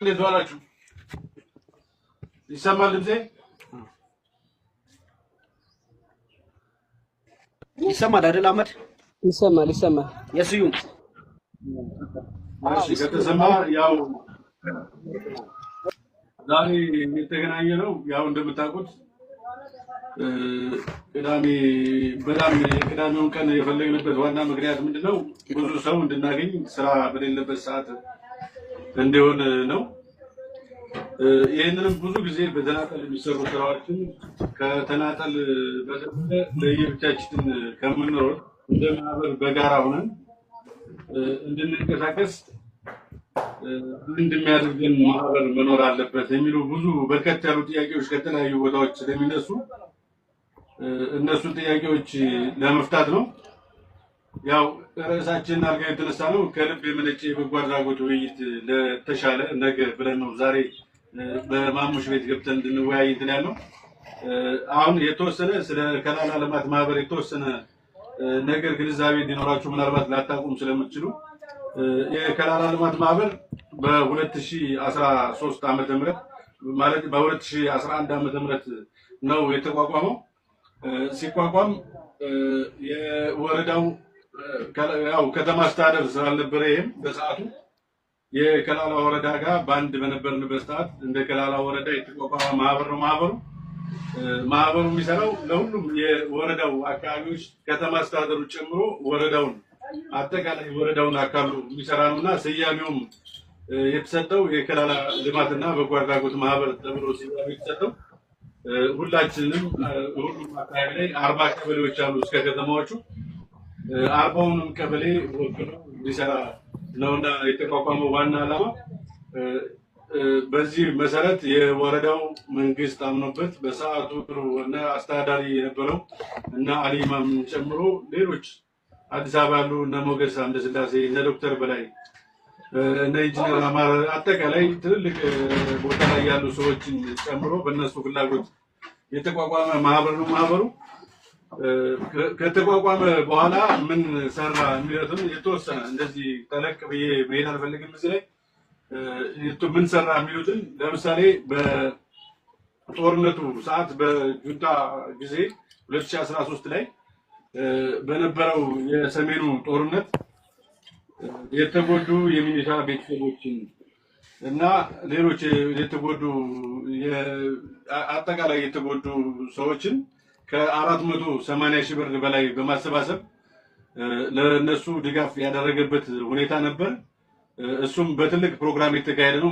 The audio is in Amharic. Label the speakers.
Speaker 1: እንዴት ዋላችሁ? ይሰማል ድምጼ?
Speaker 2: ይሰማል አይደል አህመድ?
Speaker 3: ይሰማል።
Speaker 2: የስዩም
Speaker 1: እሺ፣ ከተሰማ ያው ዛሬ የተገናኘ ነው። ያው እንደምታውቁት ቅዳሜ በጣም የቅዳሜውን ቀን የፈለግንበት ዋና ምክንያት ምንድነው? ብዙ ሰው እንድናገኝ ስራ በሌለበት ሰዓት እንዲሆን ነው። ይህንንም ብዙ ጊዜ በተናጠል የሚሰሩ ስራዎችን ከተናጠል በተለለ ለየብቻችን ከምንሮጥ እንደ ማህበር በጋራ ሆነን እንድንንቀሳቀስ አንድ የሚያደርገን ማህበር መኖር አለበት የሚሉ ብዙ በርከት ያሉ ጥያቄዎች ከተለያዩ ቦታዎች ስለሚነሱ እነሱን ጥያቄዎች ለመፍታት ነው። ያው ርዕሳችንን አድርገን የተነሳ ነው ከልብ የመነጨ የበጎ አድራጎት ውይይት ለተሻለ ነገ ብለን ነው ዛሬ በማሙሽ ቤት ገብተን እንድንወያይ እንትን ያልነው። አሁን የተወሰነ ስለ ከላላ ልማት ማህበር የተወሰነ ነገር ግንዛቤ እንዲኖራችሁ ምናልባት ላታውቁም ስለምትችሉ የከላላ ልማት ማህበር በ2013 ዓመተ ምህረት ማለት በ2011 ዓመተ ምህረት ነው የተቋቋመው። ሲቋቋም የወረዳው ያው ከተማ አስተዳደር ስላልነበረ ይሄም በሰዓቱ የከላላ ወረዳ ጋር ባንድ በነበርንበት ሰዓት እንደ ከላላ ወረዳ የተቋቋመ ማህበር ነው። ማህበሩ የሚሰራው ለሁሉም የወረዳው አካባቢዎች ከተማ አስተዳደሩ ጨምሮ ወረዳውን አጠቃላይ ወረዳውን አካሉ የሚሰራ ነውና ስያሜውም የተሰጠው የከላላ ልማትና በጎ አድራጎት ማህበር ተብሎ ስያሜ የተሰጠው ሁላችንም ሁሉም አካባቢ ላይ 40 ቀበሌዎች አሉ እስከ ከተማዎቹ 40ውንም ቀበሌ ወክሎ እንዲሰራ ነውና የተቋቋመው ዋና ዓላማ። በዚህ መሰረት የወረዳው መንግስት አምኖበት በሰዓቱ እና አስተዳዳሪ የነበረው እና አሊማም ጨምሮ ሌሎች አዲስ አበባ ያሉ እነ ሞገስ አምደስላሴ እነ ዶክተር በላይ እነ ኢንጂነር አማረ አጠቃላይ ትልልቅ ቦታ ላይ ያሉ ሰዎችን ጨምሮ በእነሱ ፍላጎት የተቋቋመ ማህበር ነው። ማህበሩ ከተቋቋመ በኋላ ምን ሰራ የሚሉትን የተወሰነ እንደዚህ ጠለቅ ብዬ መሄድ አልፈልግም። እዚህ ላይ ምን ሰራ የሚሉትን ለምሳሌ በጦርነቱ ሰዓት በጁንታ ጊዜ 2013 ላይ በነበረው የሰሜኑ ጦርነት የተጎዱ የሚኒሻ ቤተሰቦችን እና ሌሎች የተጎዱ አጠቃላይ የተጎዱ ሰዎችን ከ480 ሺህ ብር በላይ በማሰባሰብ ለነሱ ድጋፍ ያደረገበት ሁኔታ ነበር። እሱም በትልቅ ፕሮግራም የተካሄደ ነው።